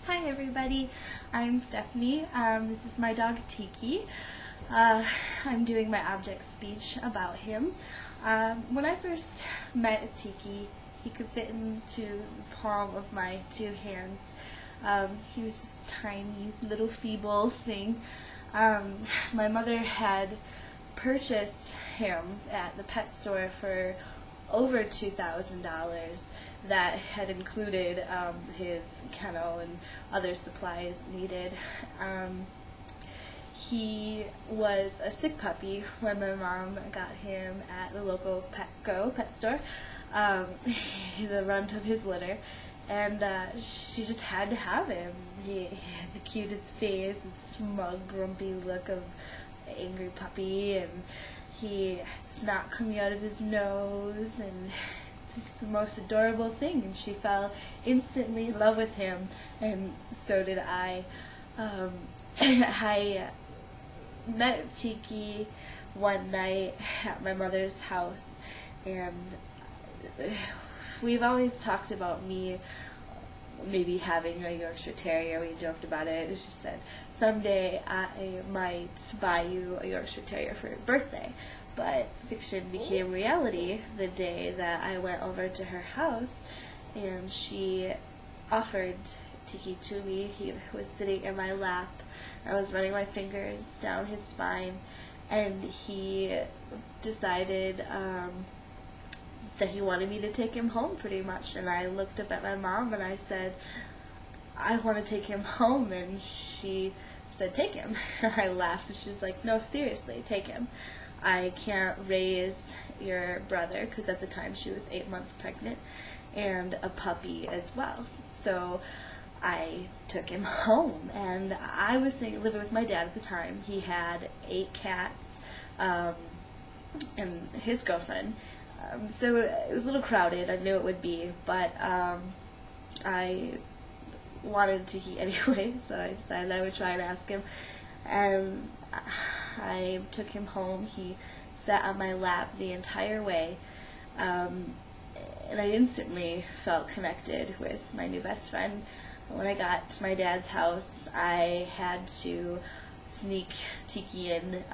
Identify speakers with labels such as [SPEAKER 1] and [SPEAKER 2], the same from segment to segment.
[SPEAKER 1] Hi everybody, I'm Stephanie. This is my dog Tiki. I'm doing my object speech about him. When I first met Tiki, he could fit into the palm of my two hands. He was just a tiny, little feeble thing. My mother had purchased him at the pet store for over $2,000. That had included his kennel and other supplies needed. He was a sick puppy when my mom got him at the local Petco pet store, the runt of his litter, and she just had to have him. He had the cutest face, a smug, grumpy look of an angry puppy, and he had snot coming out of his nose, and just the most adorable thing, and she fell instantly in love with him, and so did I. I met Tiki one night at my mother's house, and we've always talked about me maybe having a Yorkshire Terrier. We joked about it. She said, someday I might buy you a Yorkshire Terrier for your birthday. But fiction became reality the day that I went over to her house, and she offered Tiki to me. He was sitting in my lap. I was running my fingers down his spine, and he decided that he wanted me to take him home pretty much. And I looked up at my mom and I said, I want to take him home. And she said, take him. I laughed, and she's like, no, seriously, take him. I can't raise your brother, because at the time she was 8 months pregnant, and a puppy as well. So I took him home, and I was living with my dad at the time. He had 8 cats and his girlfriend. So it was a little crowded. I knew it would be, but I wanted Tiki anyway, so I decided I would try and ask him. And I took him home. He sat on my lap the entire way, and I instantly felt connected with my new best friend. When I got to my dad's house, I had to sneak Tiki in.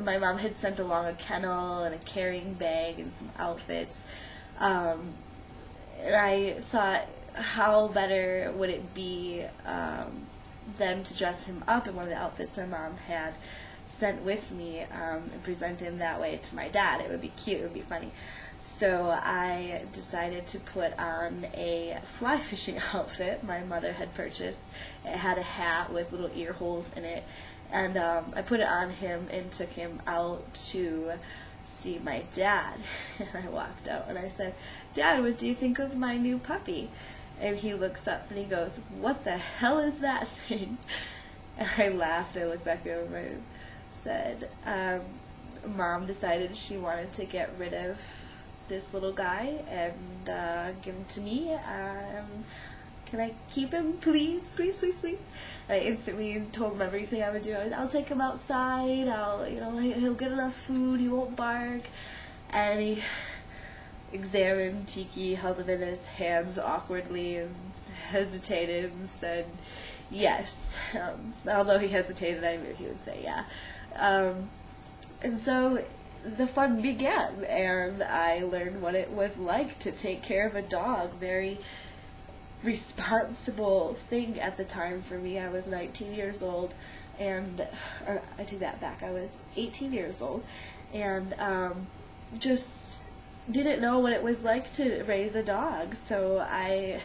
[SPEAKER 1] My mom had sent along a kennel and a carrying bag and some outfits, and I thought, how better would it be than to dress him up in one of the outfits my mom had sent with me, and present him that way to my dad. It would be cute, it would be funny. So I decided to put on a fly fishing outfit my mother had purchased. It had a hat with little ear holes in it, and I put it on him and took him out to see my dad. And I walked out and I said, Dad, what do you think of my new puppy? And he looks up and he goes, what the hell is that thing? And I laughed. I looked back at him and I said, Mom decided she wanted to get rid of this little guy and give him to me. Can I keep him, please, please, please, please? I instantly told him everything I would do. I'll take him outside. He'll get enough food. He won't bark. And he examined Tiki, held him in his hands awkwardly, and hesitated and said yes. Although he hesitated, I knew he would say yeah. And so the fun began, and I learned what it was like to take care of a dog. Very responsible thing at the time for me. I was 19 years old, and I take that back. I was 18 years old, and just didn't know what it was like to raise a dog. So I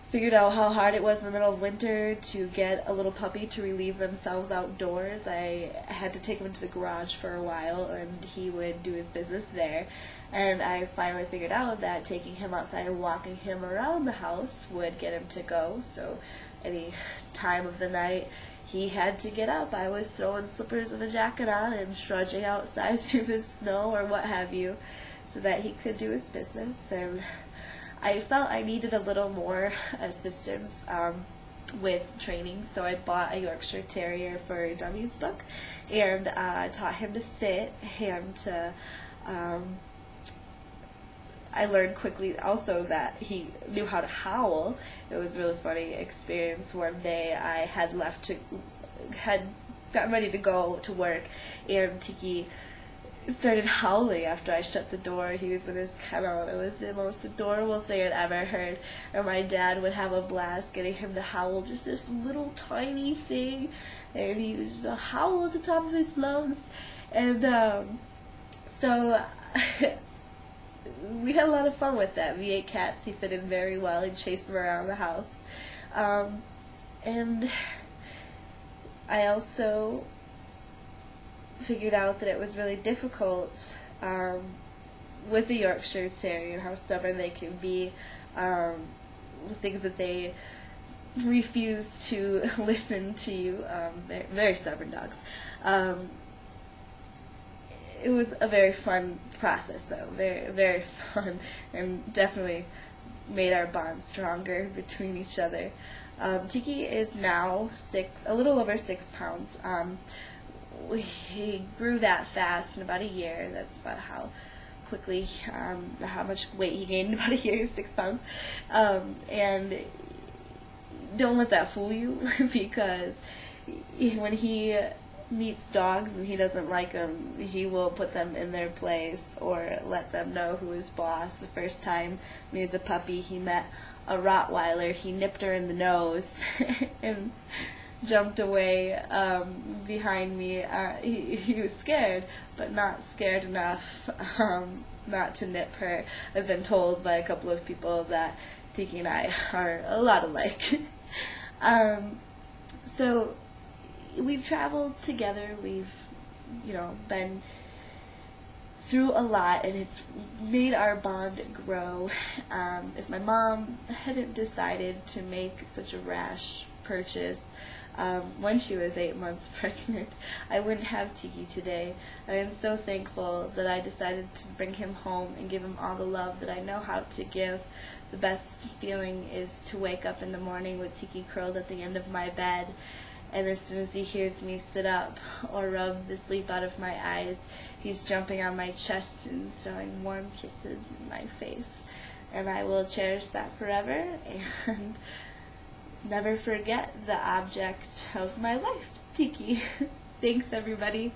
[SPEAKER 1] figured out how hard it was in the middle of winter to get a little puppy to relieve themselves outdoors. I had to take him into the garage for a while, and he would do his business there. And I finally figured out that taking him outside and walking him around the house would get him to go. So any time of the night he had to get up, I was throwing slippers and a jacket on and trudging outside through the snow or what have you, so that he could do his business. And I felt I needed a little more assistance with training, so I bought a Yorkshire Terrier for Dummies book, and taught him to sit and to I learned quickly also that he knew how to howl. It was a really funny experience. One day I had gotten ready to go to work, and Tiki started howling after I shut the door. He was in his kennel. It was the most adorable thing I'd ever heard. And my dad would have a blast getting him to howl just this little tiny thing, and he was just howl at the top of his lungs. And so we had a lot of fun with that. We ate cats. He fit in very well. He'd chase them around the house. And I also figured out that it was really difficult with the Yorkshire Terrier, how stubborn they can be, the things that they refuse to listen to you, very, very stubborn dogs. It was a very fun process, though, very, very fun, and definitely made our bond stronger between each other. Tiki is now a little over 6 pounds. He grew that fast in about a year. That's about how quickly, how much weight he gained in about a year, 6 pounds. And don't let that fool you, because when he meets dogs and he doesn't like them, he will put them in their place or let them know who is boss. The first time when he was a puppy, he met a Rottweiler. He nipped her in the nose and jumped away behind me. He was scared, but not scared enough not to nip her. I've been told by a couple of people that Tiki and I are a lot alike. So we've traveled together. We've, been through a lot, and it's made our bond grow. If my mom hadn't decided to make such a rash purchase when she was 8 months pregnant, I wouldn't have Tiki today. I am so thankful that I decided to bring him home and give him all the love that I know how to give. The best feeling is to wake up in the morning with Tiki curled at the end of my bed, and as soon as he hears me sit up or rub the sleep out of my eyes, he's jumping on my chest and throwing warm kisses in my face. And I will cherish that forever and never forget the object of my life, Tiki. Thanks, everybody.